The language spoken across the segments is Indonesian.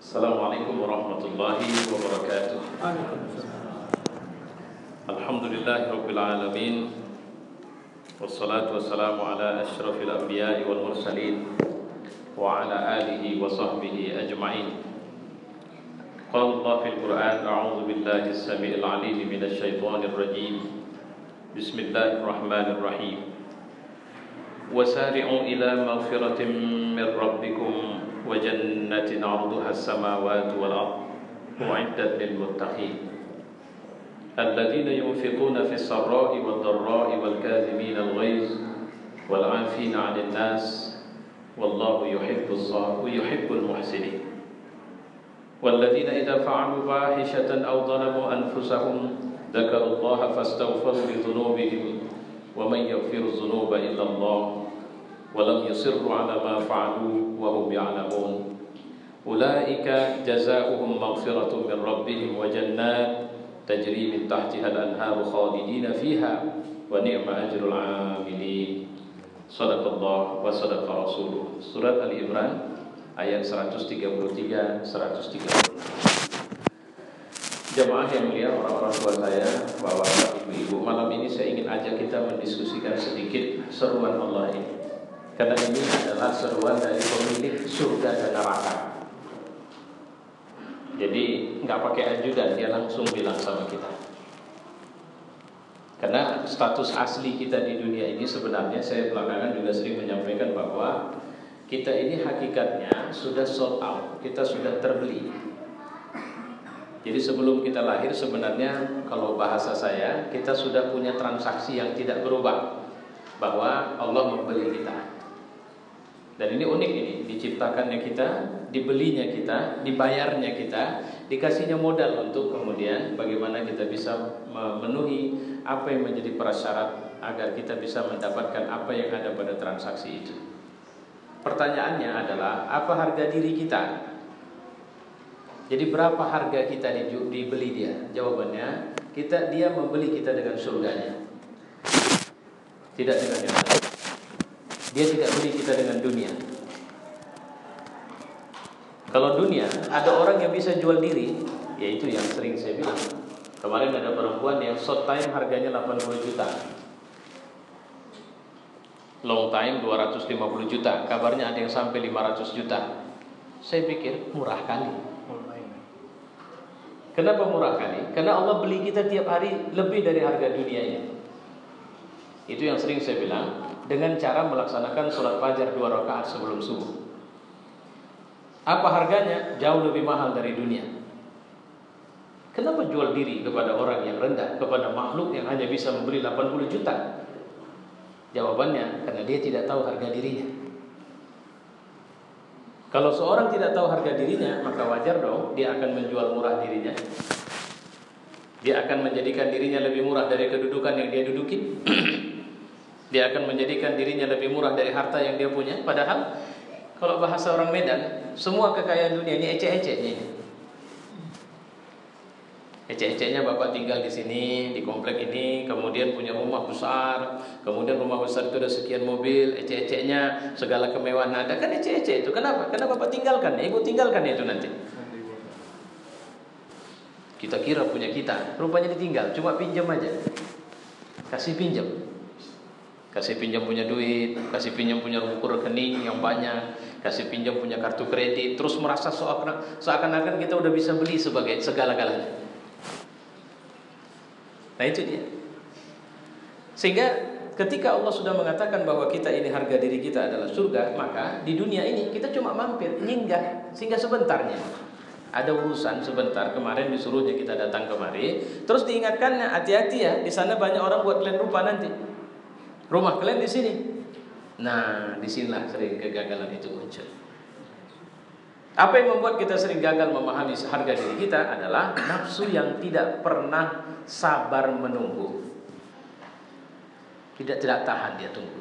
Assalamualaikum warahmatullahi wabarakatuh. Alhamdulillahirabbil alamin. Wassalatu wassalamu ala asyrafil anbiya'i wal mursalin wa ala alihi wa sahbihi ajma'in. Qala Allah fil Qur'an, a'udzu billahi as-sami'il 'alim minasy syaithanir rajim. Bismillahirrahmanirrahim. Wasari'u ila maghfiratin min rabbikum wa jannatin 'arduha as-samawati wal ardh u'iddat lil muttaqin alladzina yunfiquna fis sarra'i wad dharra'i wal kadhimina al ghaiz wal 'afina 'anil nas wallahu yuhibbul muhsinin walladzina idza fa'alu fahishatan aw dhalamu anfusahum dzakarullaha fastaghfiru li dhunubihim wa man yaghfiru dhunuba illa Allah walam yusirru ala ma fa'alu wa hum ya'lamun ulaika jazaohum maghfiratun min rabbihim wa jannat tajri min tahtiha al-anharu khalidina fiha wa ni'ma ajrul 'amilin. Shadaqallah wa sadaqa rasuluh. Surat Al-Imran ayat 133 136. Jamaah yang mulia, orang-orang tua saya, bapak-bapak, ibu-ibu, malam ini saya ingin ajak kita mendiskusikan sedikit seruan Allah ini. Karena ini adalah seruan dari pemilik surga dan neraka. Jadi nggak pakai ajudan, dia langsung bilang sama kita. Karena status asli kita di dunia ini sebenarnya, saya belakangan juga sering menyampaikan bahwa kita ini hakikatnya sudah sold out, kita sudah terbeli. Jadi sebelum kita lahir sebenarnya kalau bahasa saya, kita sudah punya transaksi yang tidak berubah, bahwa Allah membeli kita. Dan ini unik, ini diciptakannya kita, dibelinya kita, dibayarnya kita, dikasihnya modal untuk kemudian bagaimana kita bisa memenuhi apa yang menjadi prasyarat agar kita bisa mendapatkan apa yang ada pada transaksi itu. Pertanyaannya adalah, apa harga diri kita? Jadi berapa harga kita dibeli dia? Jawabannya, dia membeli kita dengan surganya, tidak dengan yang lain. Dia tidak beli kita dengan dunia. Kalau dunia, ada orang yang bisa jual diri, yaitu yang sering saya bilang. Kemarin ada perempuan yang short time harganya 80 juta, long time 250 juta, kabarnya ada yang sampai 500 juta. Saya pikir murah kali. Kenapa murah kali? Karena Allah beli kita tiap hari lebih dari harga dunianya. Itu yang sering saya bilang, dengan cara melaksanakan sholat fajar 2 rakaat sebelum subuh. Apa harganya? Jauh lebih mahal dari dunia. Kenapa jual diri kepada orang yang rendah, kepada makhluk yang hanya bisa membeli 80 juta? Jawabannya, karena dia tidak tahu harga dirinya. Kalau seorang tidak tahu harga dirinya, maka wajar dong dia akan menjual murah dirinya. Dia akan menjadikan dirinya lebih murah dari kedudukan yang dia duduki. Dia akan menjadikan dirinya lebih murah dari harta yang dia punya. Padahal kalau bahasa orang Medan, semua kekayaan dunia ini ecek-eceknya ini. Ecek-eceknya bapak tinggal di sini, di komplek ini, kemudian punya rumah besar, kemudian rumah besar itu ada sekian mobil, ecek-eceknya segala kemewahan ada, kan ecek-ecek itu. Kenapa? Karena bapak tinggalkan, ibu tinggalkan itu nanti. Kita kira punya kita, rupanya ditinggal, cuma pinjam aja. Kasih pinjam. Kasih pinjam punya duit, kasih pinjam punya buku rekening yang banyak, kasih pinjam punya kartu kredit, terus merasa seakan-akan kita udah bisa beli sebagai segala-galanya. Nah itu dia. Sehingga ketika Allah sudah mengatakan bahwa kita ini harga diri kita adalah surga, maka di dunia ini kita cuma mampir, nyinggah, sehingga sebentarnya ada urusan sebentar, kemarin disuruhnya kita datang kemari, terus diingatkannya, hati-hati ya, di sana banyak orang buat kalian lupa nanti. Rumah kalian di sini. Nah, disinilah sering kegagalan itu muncul. Apa yang membuat kita sering gagal memahami harga diri kita adalah nafsu yang tidak pernah sabar menunggu. Tidak tahan dia tunggu.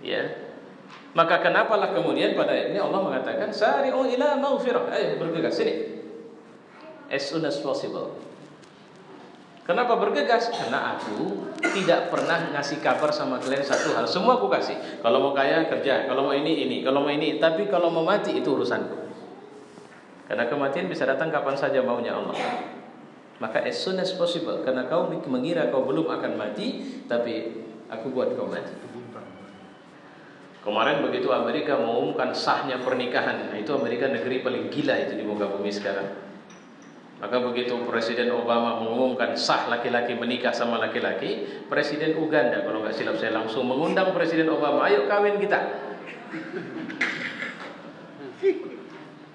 Ya. Maka kenapalah kemudian pada ayat ini Allah mengatakan sari'u ila maghfirah. Ayo bergegas sini. As soon as possible. Kenapa bergegas? Karena aku tidak pernah ngasih kabar sama kalian satu hal. Semua aku kasih. Kalau mau kaya kerja, kalau mau ini, kalau mau ini. Tapi kalau mau mati itu urusanku. Karena kematian bisa datang kapan saja maunya Allah. Maka as soon as possible, karena kau mengira kau belum akan mati, tapi aku buat kau mati. Kemarin begitu Amerika mengumumkan sahnya pernikahan, nah itu Amerika negeri paling gila itu di muka bumi sekarang. Maka begitu Presiden Obama mengumumkan sah laki-laki menikah sama laki-laki, Presiden Uganda kalau nggak silap saya langsung mengundang Presiden Obama, ayo kawin kita.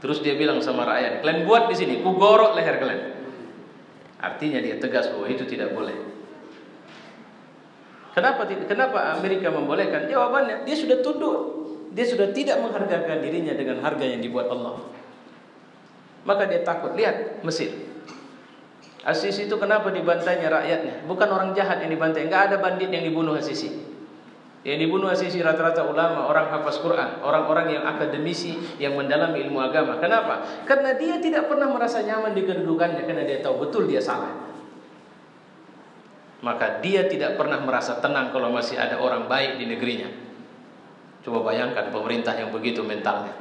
Terus dia bilang sama rakyat, kalian buat di sini, kugorok leher kalian. Artinya dia tegas bahwa itu tidak boleh. Kenapa Amerika membolehkan? Jawabannya, dia sudah tunduk. Dia sudah tidak menghargakan dirinya dengan harga yang dibuat Allah. Maka dia takut. Lihat Mesir. As-Sisi itu kenapa dibantainya rakyatnya? Bukan orang jahat yang dibantai. Enggak ada bandit yang dibunuh As-Sisi. Yang dibunuh As-Sisi rata-rata ulama, orang hafaz Quran, orang-orang yang akademisi, yang mendalami ilmu agama. Kenapa? Karena dia tidak pernah merasa nyaman di kedudukannya, karena dia tahu betul dia salah. Maka dia tidak pernah merasa tenang kalau masih ada orang baik di negerinya. Coba bayangkan pemerintah yang begitu mentalnya.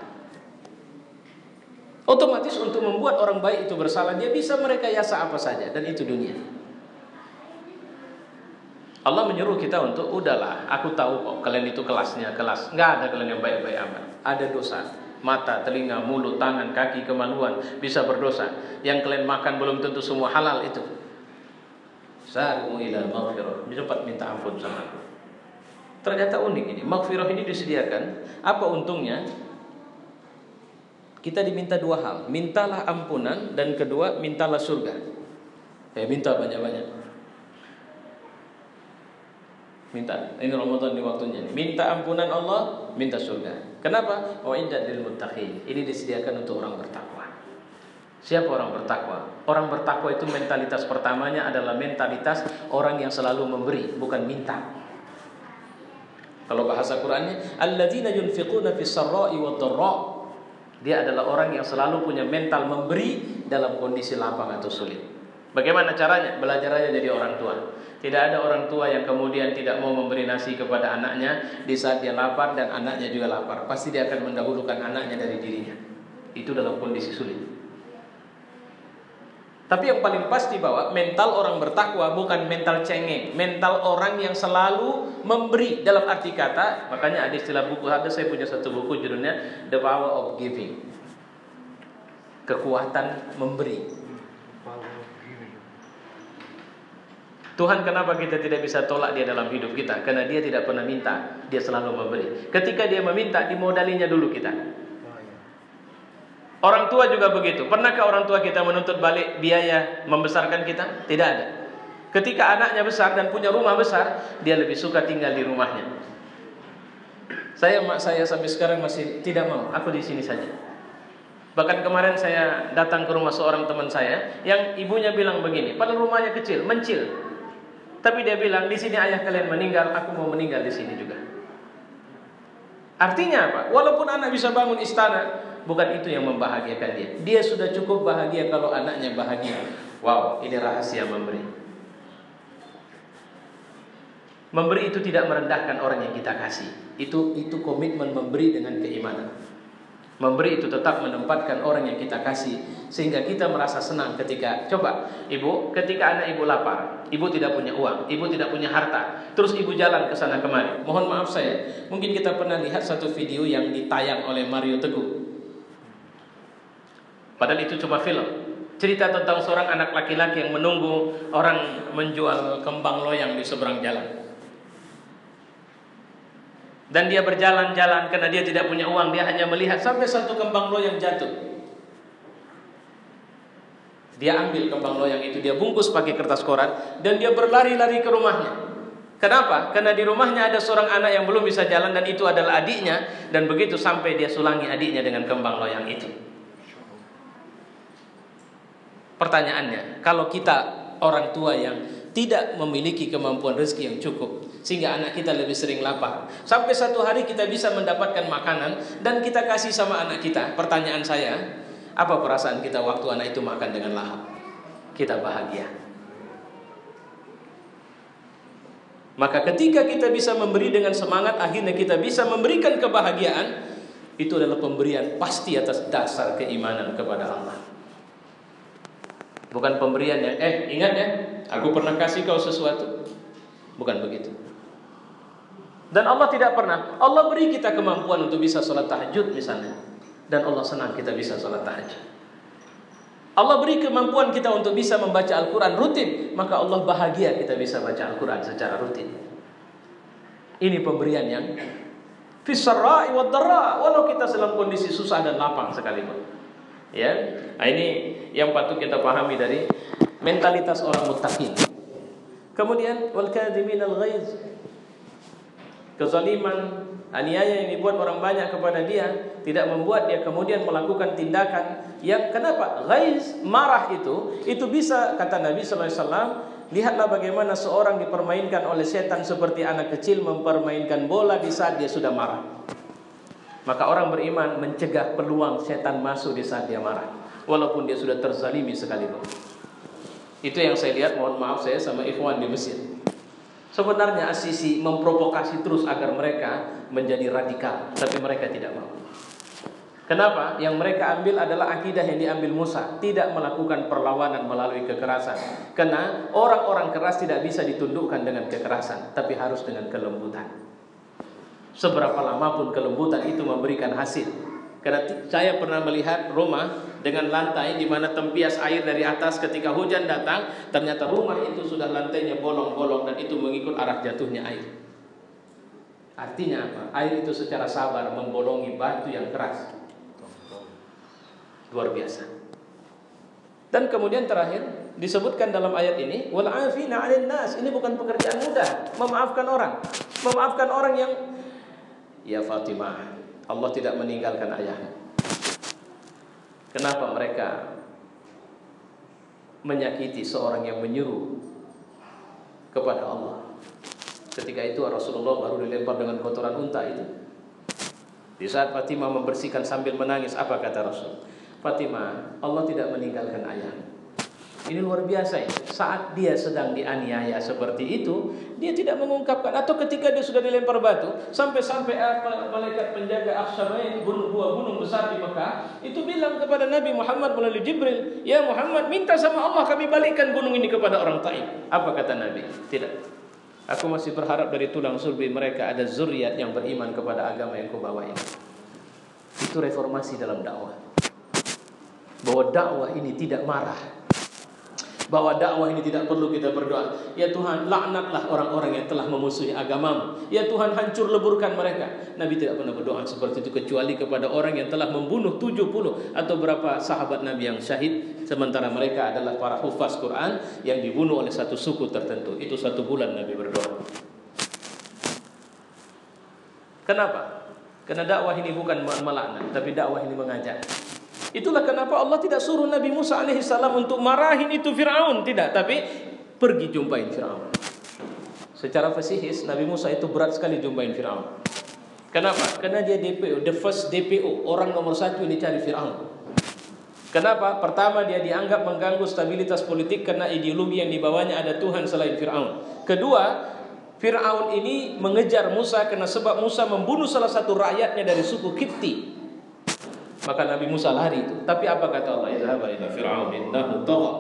Otomatis untuk membuat orang baik itu bersalah, dia bisa merekayasa apa saja, dan itu dunia. Allah menyuruh kita untuk, udahlah, aku tahu kok kalian itu kelasnya kelas. Nggak ada kalian yang baik-baik amat. Ada dosa. Mata, telinga, mulut, tangan, kaki, kemaluan bisa berdosa. Yang kalian makan belum tentu semua halal itu. Sari'u ila maghfirah. Cepat minta ampun sama aku. Ternyata unik ini. Maghfirah ini disediakan. Apa untungnya? Kita diminta dua hal. Mintalah ampunan, dan kedua, mintalah surga. Minta banyak-banyak. Minta. Ini Ramadan di waktunya. Minta ampunan Allah, minta surga. Kenapa? Wa'iddat lil muttaqin. Ini disediakan untuk orang bertakwa. Siapa orang bertakwa? Orang bertakwa itu mentalitas pertamanya adalah mentalitas orang yang selalu memberi, bukan minta. Kalau bahasa Qur'annya, alladzina yunfiquna fis sarra'i wad dharra. Dia adalah orang yang selalu punya mental memberi dalam kondisi lapang atau sulit. Bagaimana caranya? Belajar aja jadi orang tua. Tidak ada orang tua yang kemudian tidak mau memberi nasi kepada anaknya di saat dia lapar dan anaknya juga lapar. Pasti dia akan mendahulukan anaknya dari dirinya. Itu dalam kondisi sulit. Tapi yang paling pasti bahwa mental orang bertakwa bukan mental cengeng, mental orang yang selalu memberi dalam arti kata. Makanya ada istilah buku, saya punya satu buku judulnya The Power of Giving. Kekuatan memberi. Tuhan kenapa kita tidak bisa tolak dia dalam hidup kita? Karena dia tidak pernah minta, dia selalu memberi. Ketika dia meminta, dimodalinya dulu kita. Orang tua juga begitu. Pernahkah orang tua kita menuntut balik biaya membesarkan kita? Tidak ada. Ketika anaknya besar dan punya rumah besar, dia lebih suka tinggal di rumahnya. Mak saya sampai sekarang masih tidak mau. Aku di sini saja. Bahkan kemarin saya datang ke rumah seorang teman saya yang ibunya bilang begini, padahal rumahnya kecil, mencil. Tapi dia bilang, di sini ayah kalian meninggal, aku mau meninggal di sini juga. Artinya apa? Walaupun anak bisa bangun istana, bukan itu yang membahagiakan dia. Dia sudah cukup bahagia kalau anaknya bahagia. Wow, ini rahasia memberi. Memberi itu tidak merendahkan orang yang kita kasih. Itu komitmen memberi dengan keimanan. Memberi itu tetap menempatkan orang yang kita kasih, sehingga kita merasa senang ketika, coba ibu, ketika anak ibu lapar, ibu tidak punya uang, ibu tidak punya harta, terus ibu jalan ke sana kemari. Mohon maaf saya, mungkin kita pernah lihat satu video yang ditayang oleh Mario Teguh. Padahal itu cuma film. Cerita tentang seorang anak laki-laki yang menunggu orang menjual kembang loyang di seberang jalan. Dan dia berjalan-jalan karena dia tidak punya uang. Dia hanya melihat sampai satu kembang loyang jatuh. Dia ambil kembang loyang itu, dia bungkus pakai kertas koran, dan dia berlari-lari ke rumahnya. Kenapa? Karena di rumahnya ada seorang anak yang belum bisa jalan, dan itu adalah adiknya. Dan begitu sampai dia sulangi adiknya dengan kembang loyang itu. Pertanyaannya, kalau kita orang tua yang tidak memiliki kemampuan rezeki yang cukup, sehingga anak kita lebih sering lapar, sampai satu hari kita bisa mendapatkan makanan dan kita kasih sama anak kita. Pertanyaan saya, apa perasaan kita waktu anak itu makan dengan lahap? Kita bahagia. Maka ketika kita bisa memberi dengan semangat, akhirnya kita bisa memberikan kebahagiaan. Itu adalah pemberian pasti atas dasar keimanan kepada Allah. Bukan pemberian yang ingat ya, aku pernah kasih kau sesuatu. Bukan begitu. Dan Allah tidak pernah, Allah beri kita kemampuan untuk bisa sholat tahajud misalnya, dan Allah senang kita bisa sholat tahajud. Allah beri kemampuan kita untuk bisa membaca Al-Quran rutin, maka Allah bahagia kita bisa baca Al-Quran secara rutin. Ini pemberian yang fisarra'i wad dharra, walau kita dalam kondisi susah dan lapang sekalipun. Ya, nah ini yang patut kita pahami dari mentalitas orang muttaqin. Kemudian wal kadhiminal ghaiz, kezaliman, aniaya yang dibuat orang banyak kepada dia tidak membuat dia kemudian melakukan tindakan yang kenapa? Ghaiz, marah itu bisa, kata Nabi sallallahu alaihi wasallam, lihatlah bagaimana seorang dipermainkan oleh setan seperti anak kecil mempermainkan bola di saat dia sudah marah. Maka orang beriman mencegah peluang setan masuk di saat dia marah, walaupun dia sudah terzalimi sekalipun. Itu yang saya lihat, mohon maaf saya sama ikhwan di Mesir. Sebenarnya As-Sisi memprovokasi terus agar mereka menjadi radikal, tapi mereka tidak mau. Kenapa? Yang mereka ambil adalah akidah yang diambil Musa, tidak melakukan perlawanan melalui kekerasan. Karena orang-orang keras tidak bisa ditundukkan dengan kekerasan, tapi harus dengan kelembutan. Seberapa lama pun kelembutan itu memberikan hasil. Karena saya pernah melihat rumah dengan lantai di mana tempias air dari atas ketika hujan datang, ternyata rumah itu sudah lantainya bolong-bolong dan itu mengikut arah jatuhnya air. Artinya apa? Air itu secara sabar membolongi batu yang keras. Luar biasa. Dan kemudian terakhir disebutkan dalam ayat ini, wal 'afina 'anil nas. Ini bukan pekerjaan mudah, memaafkan orang. Memaafkan orang yang, ya Fatimah, Allah tidak meninggalkan ayahmu. Kenapa mereka menyakiti seorang yang menyuruh kepada Allah? Ketika itu Rasulullah baru dilempar dengan kotoran unta itu. Di saat Fatimah membersihkan sambil menangis, apa kata Rasul? Fatimah, Allah tidak meninggalkan ayahmu. Ini luar biasa ya. Saat dia sedang dianiaya seperti itu, dia tidak mengungkapkan. Atau ketika dia sudah dilempar batu, sampai-sampai malaikat penjaga Akhshabain, dua gunung besar di Mekah, itu bilang kepada Nabi Muhammad melalui Jibril, ya Muhammad, minta sama Allah kami balikkan gunung ini kepada orang Taif. Apa kata Nabi? Tidak. Aku masih berharap dari tulang sulbi mereka ada zuriat yang beriman kepada agama yang kau bawa ini. Itu reformasi dalam dakwah. Bahwa dakwah ini tidak marah, bahwa dakwah ini tidak perlu kita berdoa, ya Tuhan laknatlah orang-orang yang telah memusuhi agamamu, ya Tuhan hancur leburkan mereka. Nabi tidak pernah berdoa seperti itu kecuali kepada orang yang telah membunuh 70 atau berapa sahabat Nabi yang syahid, sementara mereka adalah para hufaz Quran yang dibunuh oleh satu suku tertentu. Itu 1 bulan Nabi berdoa. Kenapa? Karena dakwah ini bukan melaknat, tapi dakwah ini mengajak. Itulah kenapa Allah tidak suruh Nabi Musa alaihissalam untuk marahin itu Fir'aun, tidak, tapi pergi jumpain Fir'aun. Secara fasihis Nabi Musa itu berat sekali jumpain Fir'aun. Kenapa? Karena dia DPO, the first DPO, orang nomor 1 ini cari Fir'aun. Kenapa? Pertama, dia dianggap mengganggu stabilitas politik karena ideologi yang dibawanya ada Tuhan selain Fir'aun. Kedua, Fir'aun ini mengejar Musa karena sebab Musa membunuh salah satu rakyatnya dari suku Kipti. Maka Nabi Musa lari itu. Tapi apa kata Allah? Idhhab ila Fir'aun innahu tagha.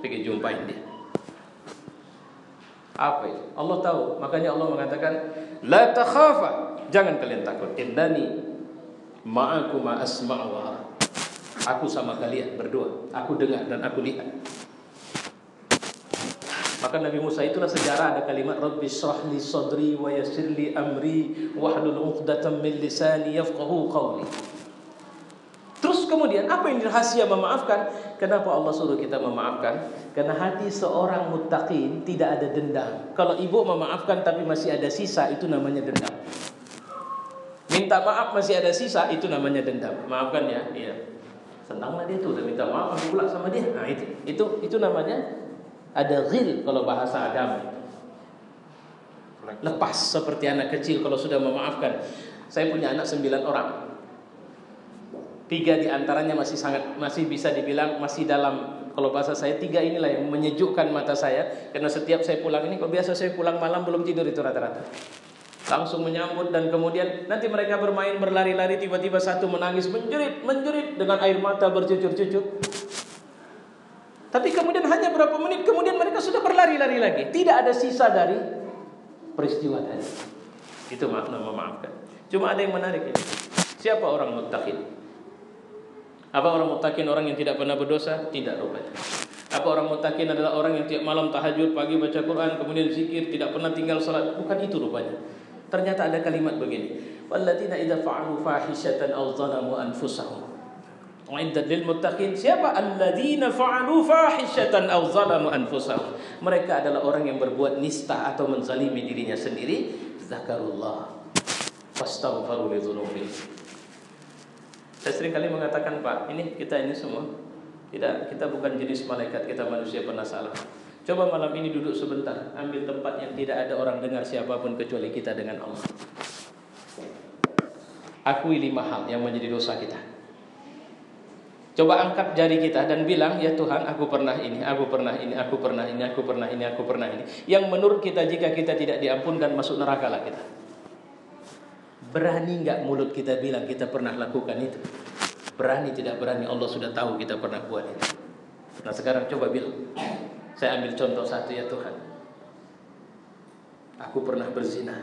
Pergi jumpain dia. Apa itu? Allah tahu. Makanya Allah mengatakan, la takhafa, jangan kalian takut. Innani ma'akuma asma'u wa ara. Aku sama kalian berdua. Aku dengar dan aku lihat. Maka Nabi Musa itulah sejarah ada kalimat Rabbi shrah li sadri wa yassir li amri wahlul 'uqdatam min lisani yafqahu qawli. Terus kemudian apa yang rahasia memaafkan? Kenapa Allah suruh kita memaafkan? Karena hati seorang muttaqin tidak ada dendam. Kalau ibu memaafkan tapi masih ada sisa, itu namanya dendam. Minta maaf masih ada sisa, itu namanya dendam. Maafkan ya, iya. Senanglah dia tuh, udah minta maaf, aku pula sama dia. Nah itu namanya ada ghil kalau bahasa agama. Lepas seperti anak kecil kalau sudah memaafkan. Saya punya anak 9 orang. 3 diantaranya masih bisa dibilang masih dalam, kalau bahasa saya 3 inilah yang menyejukkan mata saya, karena setiap saya pulang ini, kalau biasa saya pulang malam belum tidur itu rata-rata. langsung menyambut, dan kemudian nanti mereka bermain berlari-lari, tiba-tiba satu menangis menjerit dengan air mata bercucur-cucur. Tapi kemudian hanya berapa menit kemudian mereka sudah berlari-lari lagi, tidak ada sisa dari peristiwa tadi. Itu makna memaafkan. Cuma ada yang menarik ini. Siapa orang muttaqin? Apa orang muttaqin? Orang yang tidak pernah berdosa? Tidak rupanya. Apa orang muttaqin adalah orang yang tiap malam tahajud, pagi baca Quran, kemudian zikir, tidak pernah tinggal salat? Bukan itu rupanya. Ternyata ada kalimat begini. Walladzina idza fa'alu fahishatan aw zalamu anfusahum. Wa'iddat lil muttaqin. Siapa alladzina fa'alu fahishatan aw zalamu anfusahum? Mereka adalah orang yang berbuat nista atau menzalimi dirinya sendiri. Zakarullah fastaghfiru li dzunubihim. Saya sering kali mengatakan, Pak, kita ini semua kita bukan jenis malaikat, kita manusia pernah salah. Coba malam ini duduk sebentar, ambil tempat yang tidak ada orang dengar siapapun kecuali kita dengan Allah. Akui 5 hal yang menjadi dosa kita. Coba angkat jari kita dan bilang, ya Tuhan, aku pernah ini, aku pernah ini, aku pernah ini, aku pernah ini, aku pernah ini. Yang menurut kita jika kita tidak diampunkan masuk neraka lah kita. Berani nggak mulut kita bilang kita pernah lakukan itu? Berani tidak berani, Allah sudah tahu kita pernah buat itu. Nah sekarang coba bilang. Saya ambil contoh satu, ya Tuhan, aku pernah berzina.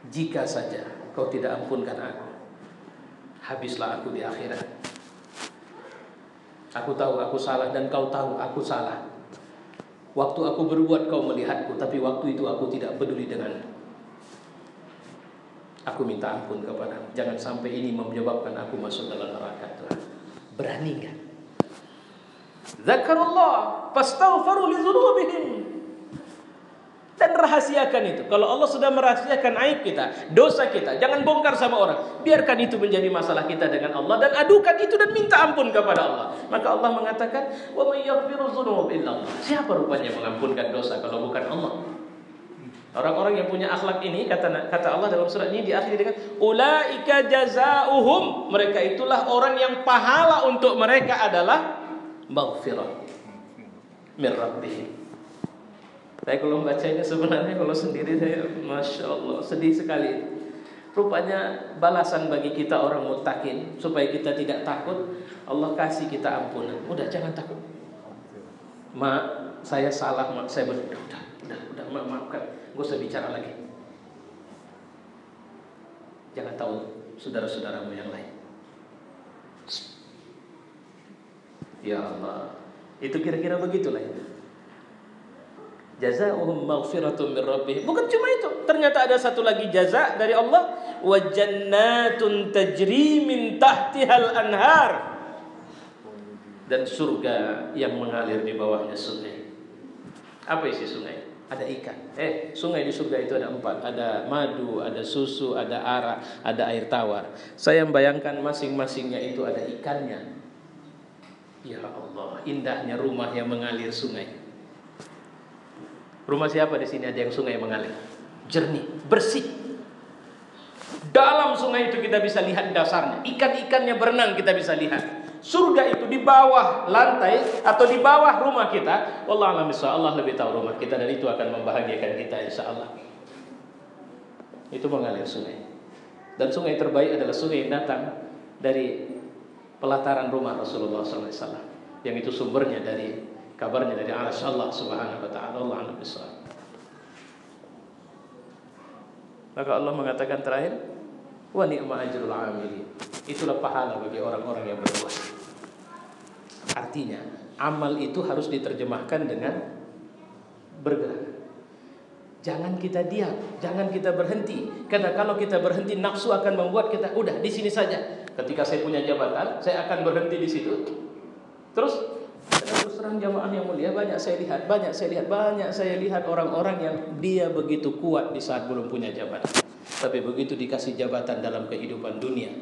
Jika saja Kau tidak ampunkan aku, habislah aku di akhirat. Aku tahu aku salah dan Kau tahu aku salah. Waktu aku berbuat Kau melihatku, tapi waktu itu aku tidak peduli denganmu. Aku minta ampun kepadamu. Jangan sampai ini menyebabkan aku masuk dalam neraka, Tuhan. Berani enggak? Zakarullah fastaghfiru li dzunubihim. Dan rahasiakan itu. Kalau Allah sudah merahasiakan aib kita, dosa kita, jangan bongkar sama orang. Biarkan itu menjadi masalah kita dengan Allah dan adukan itu dan minta ampun kepada Allah. Maka Allah mengatakan, "Wa may yaghfiru dzunub illa Allah." Siapa rupanya mengampunkan dosa kalau bukan Allah? Orang-orang yang punya akhlak ini, kata Allah dalam surat ini diakhiri dengan ulaika jazaohum. Mereka itulah orang yang pahala untuk mereka adalah maghfirah min rabbihim. Saya kalau membacanya sebenarnya kalau sendiri saya Masya Allah sedih sekali. Rupanya balasan bagi kita orang muttaqin supaya kita tidak takut, Allah kasih kita ampunan. Udah jangan takut. Saya salah, saya udah maafkan. Gak usah bicara lagi. Jangan tahu saudara-saudaramu yang lain. Ya Allah. Itu kira-kira begitulah itu. Jazaohum maghfiratun min rabbihim. Bukan cuma itu, ternyata ada satu lagi jaza dari Allah, wa jannatun tajri min tahtihal anhar. Dan surga yang mengalir di bawahnya sungai. Apa isi sungai? Ada ikan. Sungai di surga itu ada 4. Ada madu, ada susu, ada arak, ada air tawar. Saya membayangkan masing-masingnya itu ada ikannya. Ya Allah, indahnya rumah yang mengalir sungai. Rumah siapa di sini ada yang sungai mengalir? Jernih, bersih. Dalam sungai itu kita bisa lihat dasarnya. Ikan-ikannya berenang kita bisa lihat. Surga itu di bawah lantai atau di bawah rumah kita. Wallahu a'lam bishawab. Allah lebih tahu rumah kita dan itu akan membahagiakan kita insyaallah. Itu mengalir sungai. Dan sungai terbaik adalah sungai yang datang dari pelataran rumah Rasulullah SAW. Yang itu sumbernya dari kabarnya dari Allah Subhanahu wa taala. Allah a'lam bishawab. Maka Allah mengatakan terakhir, wa ni'ma ajrul 'amilin. Itulah pahala bagi orang-orang yang berbuat. Artinya, amal itu harus diterjemahkan dengan bergerak. Jangan kita diam, jangan kita berhenti. Karena kalau kita berhenti, nafsu akan membuat kita udah di sini saja. Ketika saya punya jabatan, saya akan berhenti di situ. Terus terang jamaah yang mulia, banyak saya lihat orang-orang yang dia begitu kuat di saat belum punya jabatan. Tapi begitu dikasih jabatan dalam kehidupan dunia,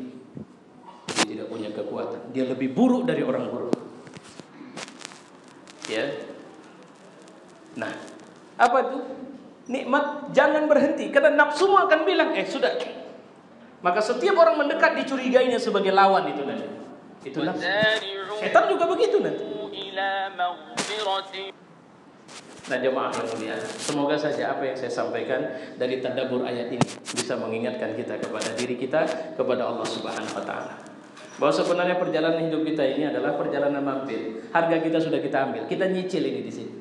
dia tidak punya kekuatan. Dia lebih buruk dari orang buruk. Ya. Nah, apa itu? Nikmat jangan berhenti karena nafsumu akan bilang, sudah. Maka setiap orang mendekat dicurigainya sebagai lawan itu nanti. Itu nafsu. Setan juga begitu nanti. Nah jemaah yang mulia, semoga saja apa yang saya sampaikan dari tadabbur ayat ini bisa mengingatkan kita kepada diri kita, kepada Allah Subhanahu wa taala. Bahwa sebenarnya perjalanan hidup kita ini adalah perjalanan mampir. Harga kita sudah kita ambil, kita nyicil ini di sini.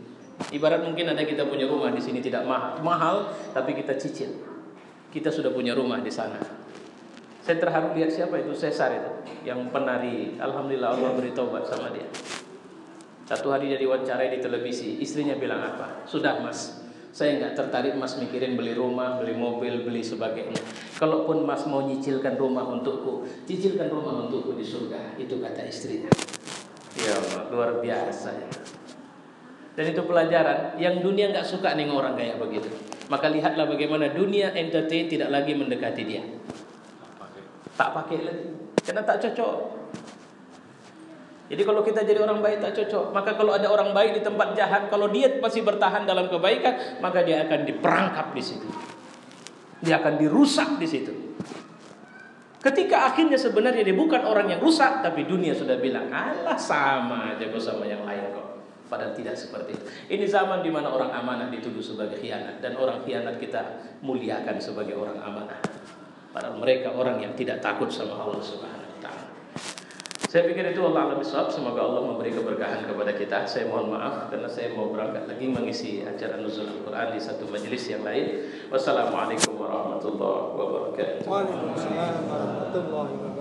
Ibarat mungkin ada kita punya rumah di sini tidak mahal, tapi kita cicil. Kita sudah punya rumah di sana. Saya terharu lihat siapa itu, Cesar itu, yang penari. Alhamdulillah Allah beri taubat sama dia. Satu hari dia diwawancarai di televisi, istrinya bilang apa? Sudah mas, saya nggak tertarik mas mikirin beli rumah, beli mobil, beli sebagainya. Kalaupun mas mau nyicilkan rumah untukku, cicilkan rumah untukku di surga. Itu kata istrinya. Ya Allah, luar biasa ya. Dan itu pelajaran yang dunia nggak suka nih orang kayak begitu. Maka lihatlah bagaimana dunia entertain tidak lagi mendekati dia. Tak pakai lagi, karena tak cocok. Jadi kalau kita jadi orang baik tak cocok. Maka kalau ada orang baik di tempat jahat, kalau dia masih bertahan dalam kebaikan, maka dia akan diperangkap di situ. Dia akan dirusak di situ. Ketika akhirnya sebenarnya dia bukan orang yang rusak, tapi dunia sudah bilang, alah sama aja kok sama yang lain kok. Padahal tidak seperti itu. Ini zaman di mana orang amanah dituduh sebagai khianat, dan orang khianat kita muliakan sebagai orang amanah. Padahal mereka orang yang tidak takut sama Allah Subhanahu wa taala. Saya pikir itu Allah alam bisawab. Semoga Allah memberi keberkahan kepada kita. Saya mohon maaf karena saya mau berangkat lagi mengisi acara nuzul Al-Quran di satu majelis yang lain. Wassalamualaikum warahmatullahi wabarakatuh. Waalaikumsalam warahmatullahi wabarakatuh.